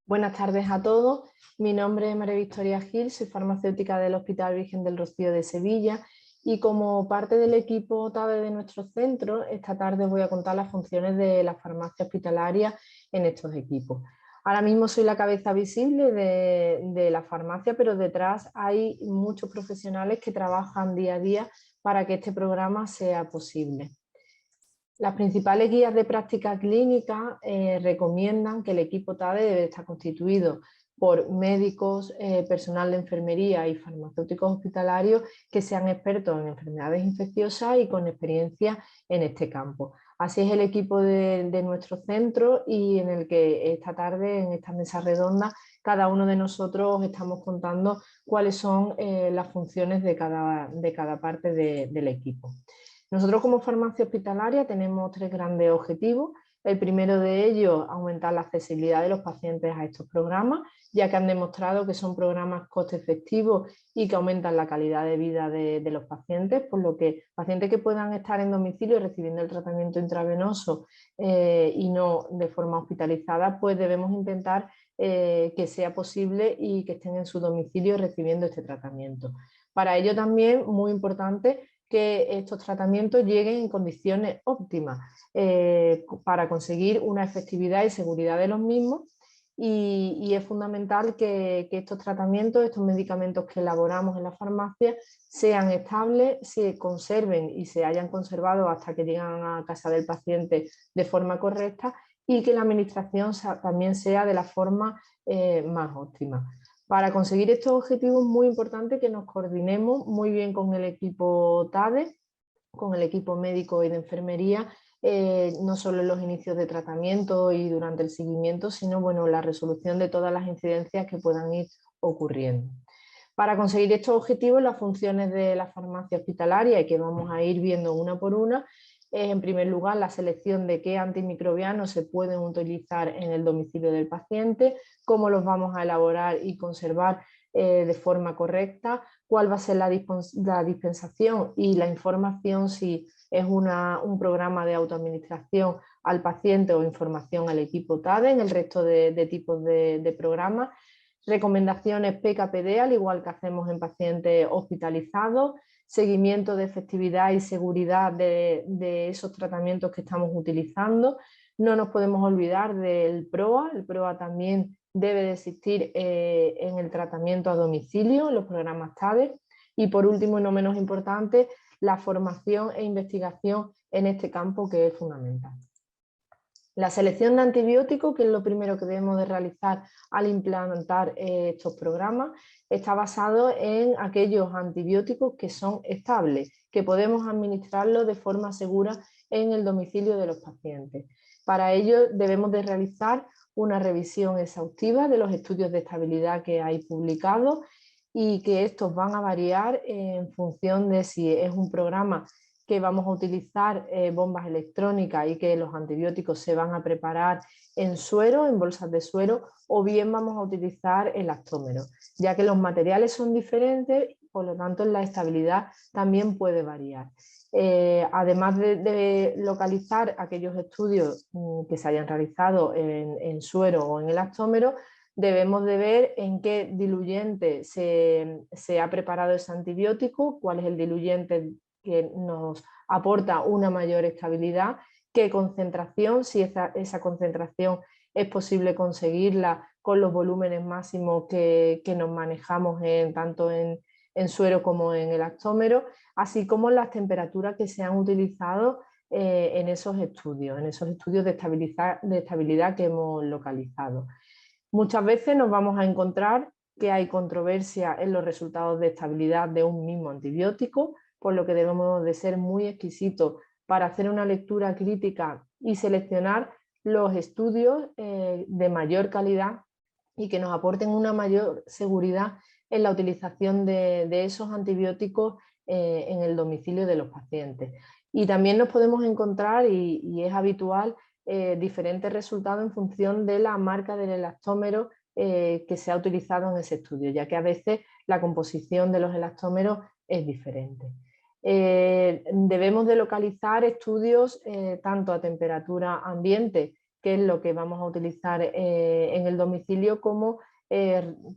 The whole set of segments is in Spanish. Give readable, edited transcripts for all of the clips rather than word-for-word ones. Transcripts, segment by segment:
Buenas tardes a todos. Mi nombre es María Victoria Gil, soy farmacéutica del Hospital Virgen del Rocío de Sevilla y como parte del equipo TABE de nuestro centro, esta tarde os voy a contar las funciones de la farmacia hospitalaria en estos equipos. Ahora mismo soy la cabeza visible de la farmacia, pero detrás hay muchos profesionales que trabajan día a día para que este programa sea posible. Las principales guías de práctica clínica recomiendan que el equipo TADE debe estar constituido por médicos, personal de enfermería y farmacéuticos hospitalarios que sean expertos en enfermedades infecciosas y con experiencia en este campo. Así es el equipo de nuestro centro y en el que esta tarde, en esta mesa redonda, cada uno de nosotros estamos contando cuáles son las funciones de cada parte del equipo. Nosotros como farmacia hospitalaria tenemos tres grandes objetivos. El primero de ellos, aumentar la accesibilidad de los pacientes a estos programas, ya que han demostrado que son programas coste efectivos y que aumentan la calidad de vida de los pacientes, por lo que pacientes que puedan estar en domicilio recibiendo el tratamiento intravenoso y no de forma hospitalizada, pues debemos intentar que sea posible y que estén en su domicilio recibiendo este tratamiento. Para ello también, muy importante, que estos tratamientos lleguen en condiciones óptimas para conseguir una efectividad y seguridad de los mismos y es fundamental que estos tratamientos, estos medicamentos que elaboramos en la farmacia sean estables, se conserven y se hayan conservado hasta que llegan a casa del paciente de forma correcta y que la administración también sea de la forma más óptima. Para conseguir estos objetivos es muy importante que nos coordinemos muy bien con el equipo TADE, con el equipo médico y de enfermería, no solo en los inicios de tratamiento y durante el seguimiento, sino bueno, la resolución de todas las incidencias que puedan ir ocurriendo. Para conseguir estos objetivos, las funciones de la farmacia hospitalaria, y que vamos a ir viendo una por una, es en primer lugar la selección de qué antimicrobianos se pueden utilizar en el domicilio del paciente, cómo los vamos a elaborar y conservar de forma correcta, cuál va a ser la dispensación y la información si es un programa de autoadministración al paciente o información al equipo TADE en el resto de tipos de programas. Recomendaciones PKPD, al igual que hacemos en pacientes hospitalizados, seguimiento de efectividad y seguridad de esos tratamientos que estamos utilizando. No nos podemos olvidar del PROA, el PROA también debe de existir en el tratamiento a domicilio, en los programas TADE. Y por último, y no menos importante, la formación e investigación en este campo que es fundamental. La selección de antibióticos, que es lo primero que debemos de realizar al implantar estos programas, está basado en aquellos antibióticos que son estables, que podemos administrarlos de forma segura en el domicilio de los pacientes. Para ello debemos de realizar una revisión exhaustiva de los estudios de estabilidad que hay publicados y que estos van a variar en función de si es un programa que vamos a utilizar bombas electrónicas y que los antibióticos se van a preparar en suero, en bolsas de suero, o bien vamos a utilizar elastómeros, ya que los materiales son diferentes, por lo tanto la estabilidad también puede variar. Además de localizar aquellos estudios que se hayan realizado en suero o en elastómero, debemos de ver en qué diluyente se ha preparado ese antibiótico, cuál es el diluyente que nos aporta una mayor estabilidad, qué concentración, si esa concentración es posible conseguirla con los volúmenes máximos que nos manejamos tanto en suero como en elastómero, así como las temperaturas que se han utilizado en esos estudios de estabilidad que hemos localizado. Muchas veces nos vamos a encontrar que hay controversia en los resultados de estabilidad de un mismo antibiótico, por lo que debemos de ser muy exquisitos para hacer una lectura crítica y seleccionar los estudios de mayor calidad y que nos aporten una mayor seguridad en la utilización de esos antibióticos en el domicilio de los pacientes. Y también nos podemos encontrar, y es habitual, diferentes resultados en función de la marca del elastómero que se ha utilizado en ese estudio, ya que a veces la composición de los elastómeros es diferente. Debemos de localizar estudios tanto a temperatura ambiente que es lo que vamos a utilizar en el domicilio, como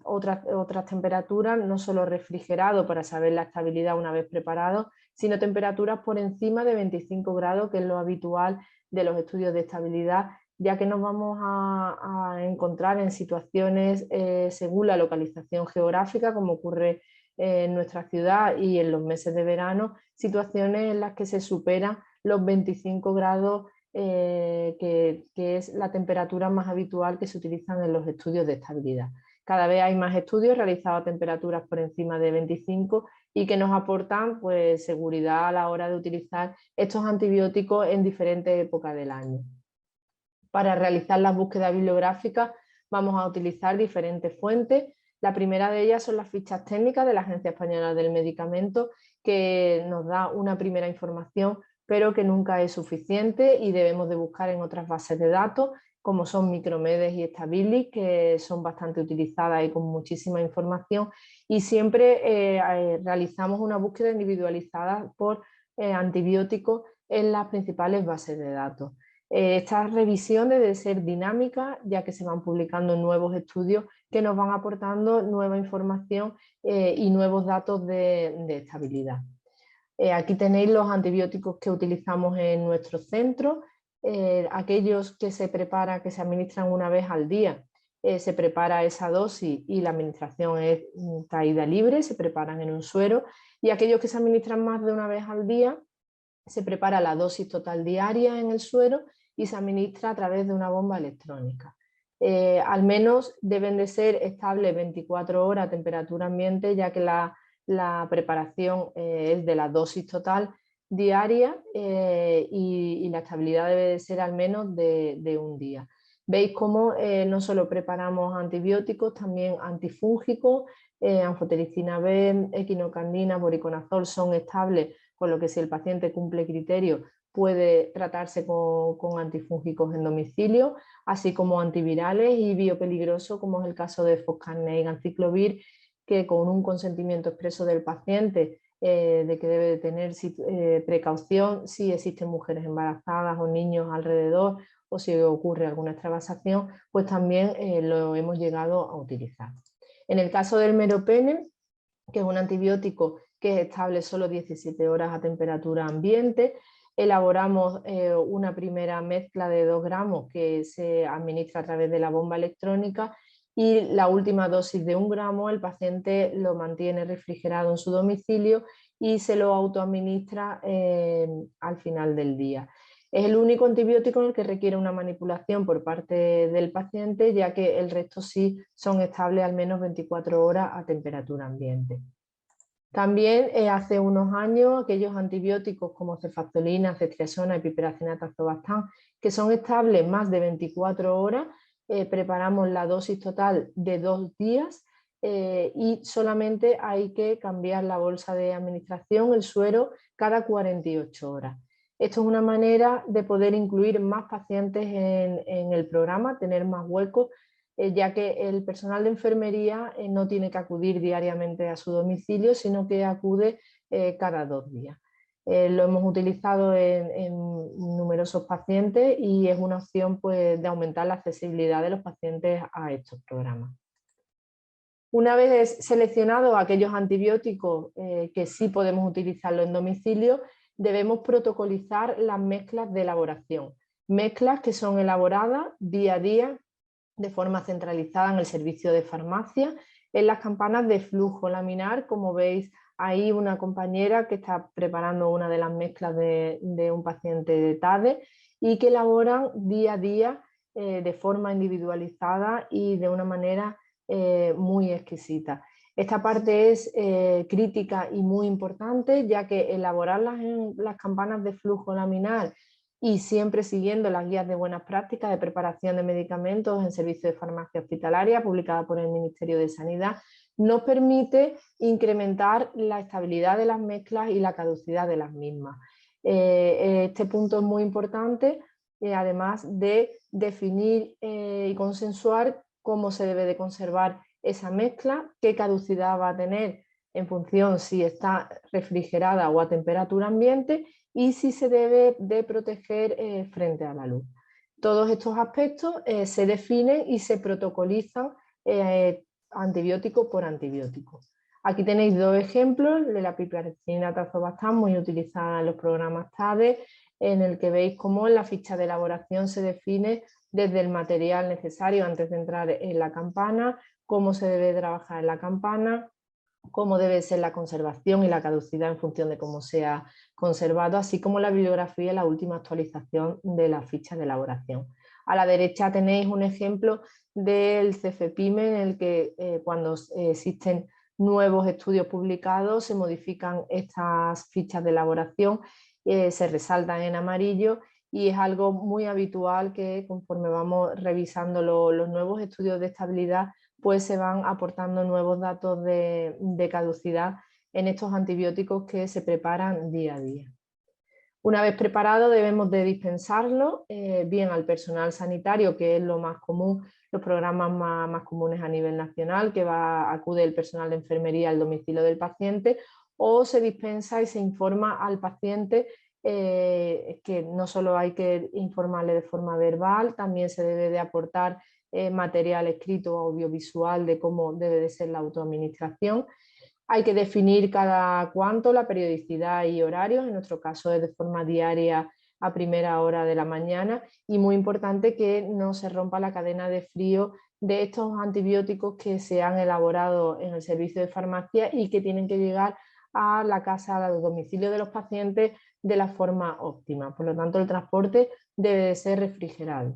otras temperaturas, no solo refrigerado para saber la estabilidad una vez preparado, sino temperaturas por encima de 25 grados, que es lo habitual de los estudios de estabilidad, ya que nos vamos a encontrar en situaciones según la localización geográfica, como ocurre en nuestra ciudad y en los meses de verano, situaciones en las que se superan los 25 grados, que es la temperatura más habitual que se utilizan en los estudios de estabilidad. Cada vez hay más estudios realizados a temperaturas por encima de 25 y que nos aportan, pues, seguridad a la hora de utilizar estos antibióticos en diferentes épocas del año. Para realizar las búsquedas bibliográficas vamos a utilizar diferentes fuentes. La primera de ellas son las fichas técnicas de la Agencia Española del Medicamento, que nos da una primera información, pero que nunca es suficiente y debemos de buscar en otras bases de datos, como son Micromedes y Stabilis, que son bastante utilizadas y con muchísima información, y siempre realizamos una búsqueda individualizada por antibióticos en las principales bases de datos. Esta revisión debe ser dinámica, ya que se van publicando nuevos estudios que nos van aportando nueva información y nuevos datos de estabilidad. Aquí tenéis los antibióticos que utilizamos en nuestro centro, aquellos que se administran una vez al día. Se prepara esa dosis y la administración es caída libre, se preparan en un suero, y aquellos que se administran más de una vez al día, se prepara la dosis total diaria en el suero y se administra a través de una bomba electrónica. Al menos deben de ser estables 24 horas a temperatura ambiente, ya que la preparación es de la dosis total diaria y la estabilidad debe de ser al menos de un día. Veis cómo no solo preparamos antibióticos, también antifúngicos, anfotericina B, equinocandina, voriconazol son estables, con lo que si el paciente cumple criterios puede tratarse con antifúngicos en domicilio, así como antivirales y biopeligrosos, como es el caso de Foscarnet y Ganciclovir, que con un consentimiento expreso del paciente de que debe de tener precaución si existen mujeres embarazadas o niños alrededor, o si ocurre alguna extravasación, pues también lo hemos llegado a utilizar. En el caso del meropenem, que es un antibiótico que es estable solo 17 horas a temperatura ambiente, elaboramos una primera mezcla de 2 gramos que se administra a través de la bomba electrónica, y la última dosis de 1 gramo el paciente lo mantiene refrigerado en su domicilio y se lo autoadministra al final del día. Es el único antibiótico en el que requiere una manipulación por parte del paciente, ya que el resto sí son estables al menos 24 horas a temperatura ambiente. También hace unos años aquellos antibióticos como cefazolina, ceftriaxona y piperacina tazobactam, que son estables más de 24 horas, preparamos la dosis total de 2 días y solamente hay que cambiar la bolsa de administración, el suero, cada 48 horas. Esto es una manera de poder incluir más pacientes en el programa, tener más huecos, ya que el personal de enfermería no tiene que acudir diariamente a su domicilio, sino que acude cada 2 días. Lo hemos utilizado en numerosos pacientes y es una opción, pues, de aumentar la accesibilidad de los pacientes a estos programas. Una vez seleccionados aquellos antibióticos que sí podemos utilizarlo en domicilio, debemos protocolizar las mezclas de elaboración. Mezclas que son elaboradas día a día de forma centralizada en el servicio de farmacia, en las campanas de flujo laminar. Como veis, hay una compañera que está preparando una de las mezclas de un paciente de TADE y que elaboran día a día de forma individualizada y de una manera muy exquisita. Esta parte es crítica y muy importante, ya que elaborarlas en las campanas de flujo laminar y siempre siguiendo las guías de buenas prácticas de preparación de medicamentos en servicio de farmacia hospitalaria publicada por el Ministerio de Sanidad, nos permite incrementar la estabilidad de las mezclas y la caducidad de las mismas. Este punto es muy importante, además de definir y consensuar cómo se debe de conservar esa mezcla, qué caducidad va a tener en función si está refrigerada o a temperatura ambiente, y si se debe de proteger frente a la luz. Todos estos aspectos se definen y se protocolizan antibiótico por antibiótico. Aquí tenéis dos ejemplos de la piperacillina tazobactam, muy utilizada en los programas TADE, en el que veis cómo en la ficha de elaboración se define desde el material necesario antes de entrar en la campana, cómo se debe trabajar en la campana, cómo debe ser la conservación y la caducidad en función de cómo sea conservado, así como la bibliografía y la última actualización de la ficha de elaboración. A la derecha tenéis un ejemplo del CFEPIME en el que cuando existen nuevos estudios publicados se modifican estas fichas de elaboración, se resaltan en amarillo y es algo muy habitual que conforme vamos revisando los nuevos estudios de estabilidad pues se van aportando nuevos datos de caducidad en estos antibióticos que se preparan día a día. Una vez preparado debemos de dispensarlo bien al personal sanitario, que es lo más común, los programas más comunes a nivel nacional, que acude el personal de enfermería al domicilio del paciente, o se dispensa y se informa al paciente que no solo hay que informarle de forma verbal, también se debe de aportar material escrito o audiovisual de cómo debe de ser la autoadministración. Hay que definir cada cuánto, la periodicidad y horarios, en nuestro caso es de forma diaria a primera hora de la mañana, y muy importante que no se rompa la cadena de frío de estos antibióticos que se han elaborado en el servicio de farmacia y que tienen que llegar a la casa, al domicilio de los pacientes de la forma óptima. Por lo tanto, el transporte debe de ser refrigerado.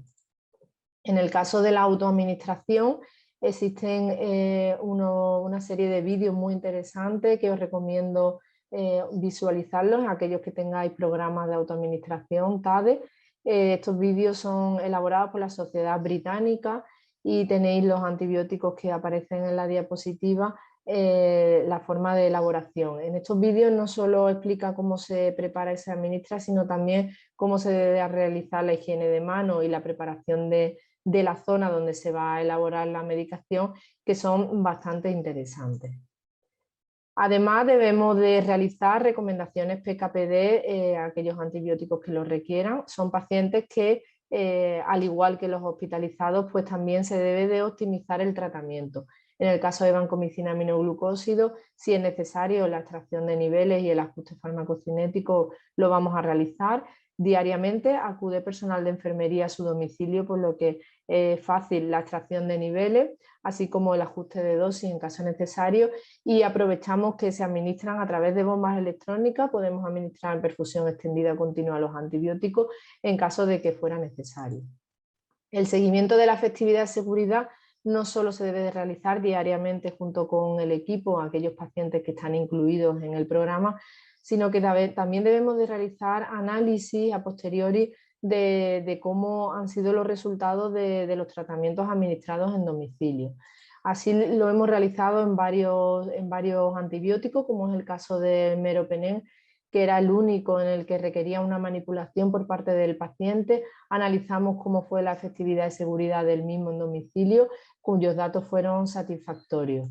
En el caso de la autoadministración existen una serie de vídeos muy interesantes que os recomiendo visualizarlos, aquellos que tengáis programas de autoadministración TADE. Estos vídeos son elaborados por la Sociedad Británica y tenéis los antibióticos que aparecen en la diapositiva, la forma de elaboración. En estos vídeos no solo explica cómo se prepara y se administra, sino también cómo se debe realizar la higiene de manos y la preparación de la zona donde se va a elaborar la medicación, que son bastante interesantes. Además, debemos de realizar recomendaciones PKPD a aquellos antibióticos que lo requieran. Son pacientes que, al igual que los hospitalizados, pues también se debe de optimizar el tratamiento. En el caso de vancomicina aminoglucósido, si es necesario la extracción de niveles y el ajuste farmacocinético lo vamos a realizar. Diariamente acude personal de enfermería a su domicilio, por lo que es fácil la extracción de niveles, así como el ajuste de dosis en caso necesario, y aprovechamos que se administran a través de bombas electrónicas, podemos administrar en perfusión extendida continua los antibióticos en caso de que fuera necesario. El seguimiento de la efectividad y seguridad no solo se debe de realizar diariamente junto con el equipo, aquellos pacientes que están incluidos en el programa, sino que también debemos de realizar análisis a posteriori de cómo han sido los resultados de los tratamientos administrados en domicilio. Así lo hemos realizado en varios antibióticos, como es el caso del meropenem, que era el único en el que requería una manipulación por parte del paciente. Analizamos cómo fue la efectividad y seguridad del mismo en domicilio, cuyos datos fueron satisfactorios.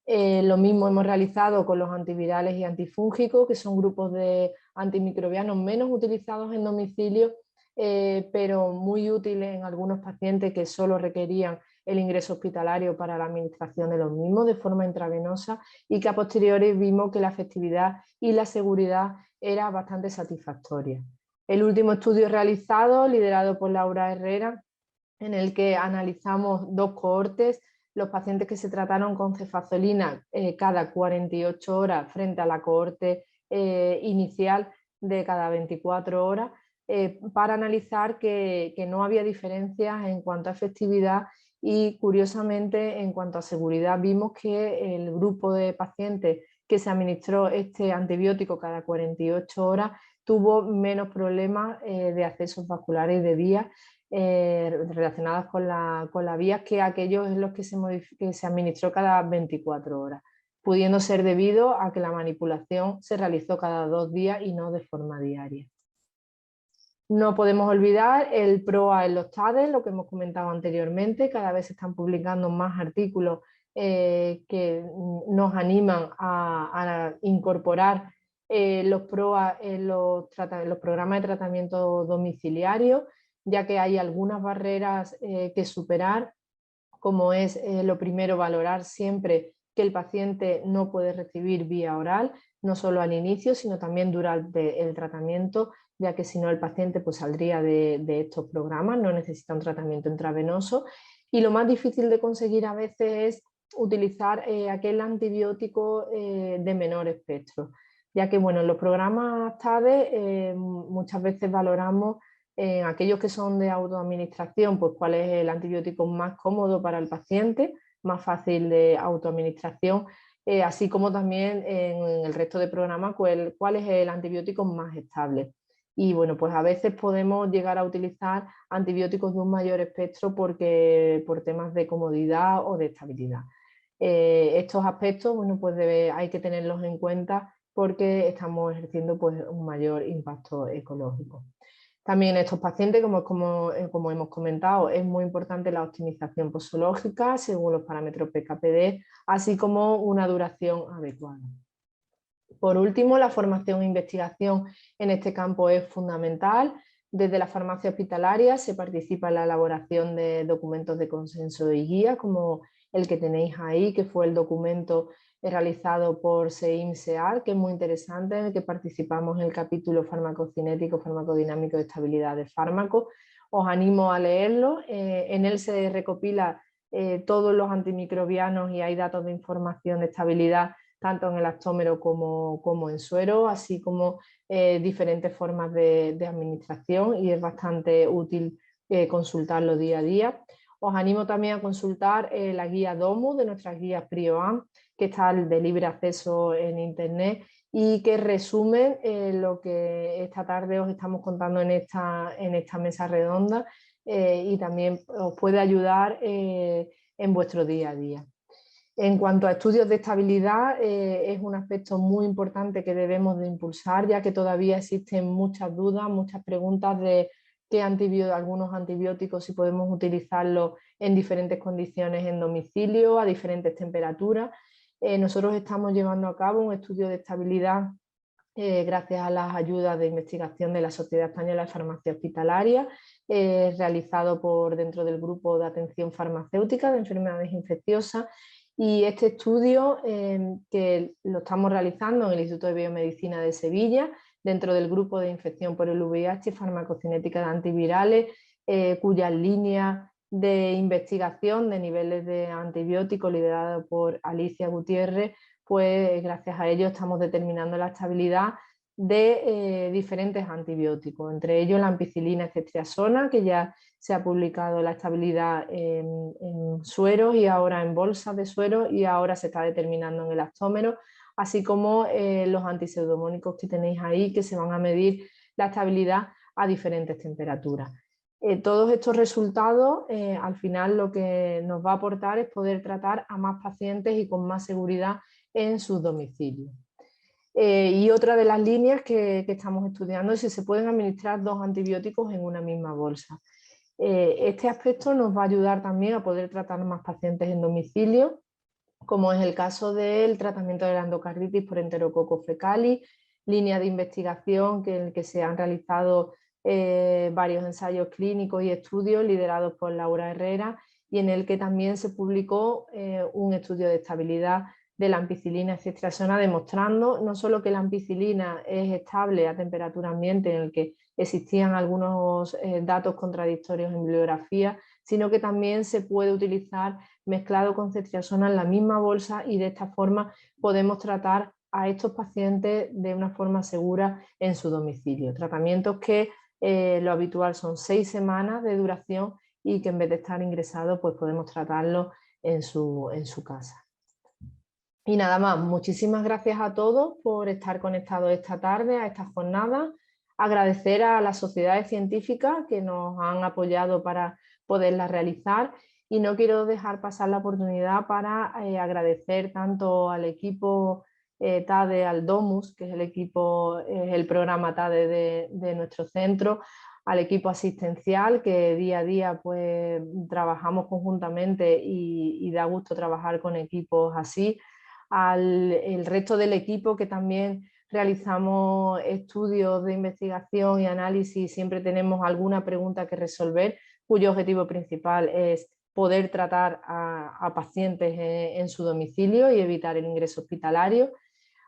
Lo mismo hemos realizado con los antivirales y antifúngicos, que son grupos de antimicrobianos menos utilizados en domicilio, pero muy útiles en algunos pacientes que solo requerían el ingreso hospitalario para la administración de los mismos de forma intravenosa, y que a posteriori vimos que la efectividad y la seguridad era bastante satisfactoria. El último estudio realizado, liderado por Laura Herrera, en el que analizamos dos cohortes, los pacientes que se trataron con cefazolina cada 48 horas frente a la cohorte inicial de cada 24 horas, para analizar que no había diferencias en cuanto a efectividad, y curiosamente en cuanto a seguridad vimos que el grupo de pacientes que se administró este antibiótico cada 48 horas tuvo menos problemas de accesos vasculares y de vías relacionadas con la vía que aquellos en los que se administró cada 24 horas, pudiendo ser debido a que la manipulación se realizó cada 2 días y no de forma diaria. No podemos olvidar el PROA en los TADE, lo que hemos comentado anteriormente. Cada vez se están publicando más artículos que nos animan a incorporar los PROA en los programas de tratamiento domiciliario. ya que hay algunas barreras que superar, como es lo primero, valorar siempre que el paciente no puede recibir vía oral, no solo al inicio, sino también durante el tratamiento, ya que si no el paciente pues, saldría de estos programas, no necesita un tratamiento intravenoso. Y lo más difícil de conseguir a veces es utilizar aquel antibiótico de menor espectro, ya que bueno, en los programas TADE muchas veces valoramos en aquellos que son de autoadministración, pues cuál es el antibiótico más cómodo para el paciente, más fácil de autoadministración, así como también en el resto de programas cuál es el antibiótico más estable. Y bueno, pues a veces podemos llegar a utilizar antibióticos de un mayor espectro por temas de comodidad o de estabilidad. Estos aspectos, bueno, pues hay que tenerlos en cuenta porque estamos ejerciendo pues, un mayor impacto ecológico. También en estos pacientes, como hemos comentado, es muy importante la optimización posológica según los parámetros PKPD, así como una duración adecuada. Por último, la formación e investigación en este campo es fundamental. Desde la farmacia hospitalaria se participa en la elaboración de documentos de consenso y guía, como el que tenéis ahí, que fue el documento realizado por SEIM-SEAD, que es muy interesante, en el que participamos en el capítulo farmacocinético, farmacodinámico de estabilidad de fármacos. Os animo a leerlo. En él se recopila todos los antimicrobianos y hay datos de información de estabilidad tanto en el actómero como en suero, así como diferentes formas de administración, y es bastante útil consultarlo día a día. Os animo también a consultar la guía DOMU de nuestras guías PRIOAM, que está de libre acceso en internet y que resumen lo que esta tarde os estamos contando en esta mesa redonda y también os puede ayudar en vuestro día a día. En cuanto a estudios de estabilidad, es un aspecto muy importante que debemos de impulsar, ya que todavía existen muchas dudas, muchas preguntas de algunos antibióticos, si podemos utilizarlos en diferentes condiciones en domicilio, a diferentes temperaturas. Nosotros estamos llevando a cabo un estudio de estabilidad gracias a las ayudas de investigación de la Sociedad Española de Farmacia Hospitalaria, realizado dentro del grupo de atención farmacéutica de enfermedades infecciosas. Y este estudio que lo estamos realizando en el Instituto de Biomedicina de Sevilla, dentro del grupo de infección por el VIH y farmacocinética de antivirales, cuyas líneas de investigación de niveles de antibióticos liderado por Alicia Gutiérrez, pues gracias a ello estamos determinando la estabilidad de diferentes antibióticos, entre ellos la ampicilina ceftriaxona, que ya se ha publicado la estabilidad en sueros y ahora en bolsas de sueros, y ahora se está determinando en el actómero, así como los antiseudomónicos que tenéis ahí, que se van a medir la estabilidad a diferentes temperaturas. Todos estos resultados al final lo que nos va a aportar es poder tratar a más pacientes y con más seguridad en sus domicilios. Y otra de las líneas que estamos estudiando es si se pueden administrar dos antibióticos en una misma bolsa. Este aspecto nos va a ayudar también a poder tratar más pacientes en domicilio, como es el caso del tratamiento de la endocarditis por Enterococcus fecalis, línea de investigación en el que se han realizado varios ensayos clínicos y estudios liderados por Laura Herrera, y en el que también se publicó un estudio de estabilidad de la ampicilina ceftriaxona, demostrando no solo que la ampicilina es estable a temperatura ambiente, en el que existían algunos datos contradictorios en bibliografía, sino que también se puede utilizar mezclado con ceftriaxona en la misma bolsa, y de esta forma podemos tratar a estos pacientes de una forma segura en su domicilio. Tratamientos que lo habitual son 6 semanas de duración y que en vez de estar ingresados pues podemos tratarlo en su casa. Y nada más, muchísimas gracias a todos por estar conectados esta tarde a esta jornada. Agradecer a las sociedades científicas que nos han apoyado para poderlas realizar, y no quiero dejar pasar la oportunidad para agradecer tanto al equipo TADE, al DOMUS, que es el programa TADE de nuestro centro, al equipo asistencial, que día a día pues trabajamos conjuntamente y da gusto trabajar con equipos así, al el resto del equipo que también realizamos estudios de investigación y análisis, siempre tenemos alguna pregunta que resolver, cuyo objetivo principal es poder tratar a pacientes en su domicilio y evitar el ingreso hospitalario.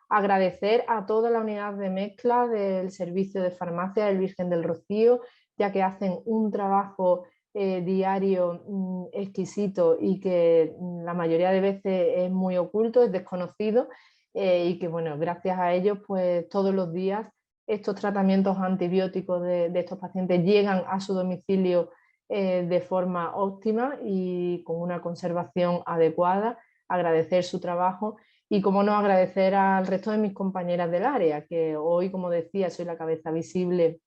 Agradecer a toda la unidad de mezcla del Servicio de Farmacia del Virgen del Rocío, ya que hacen un trabajo diario exquisito y que la mayoría de veces es muy oculto, es desconocido, y que bueno, gracias a ellos pues todos los días estos tratamientos antibióticos de estos pacientes llegan a su domicilio de forma óptima y con una conservación adecuada. Agradecer su trabajo y cómo no agradecer al resto de mis compañeras del área, que hoy, como decía, soy la cabeza visible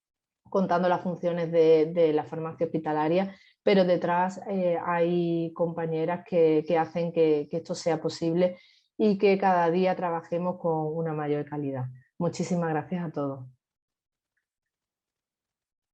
contando las funciones de la farmacia hospitalaria, pero detrás hay compañeras que hacen que esto sea posible y que cada día trabajemos con una mayor calidad. Muchísimas gracias a todos.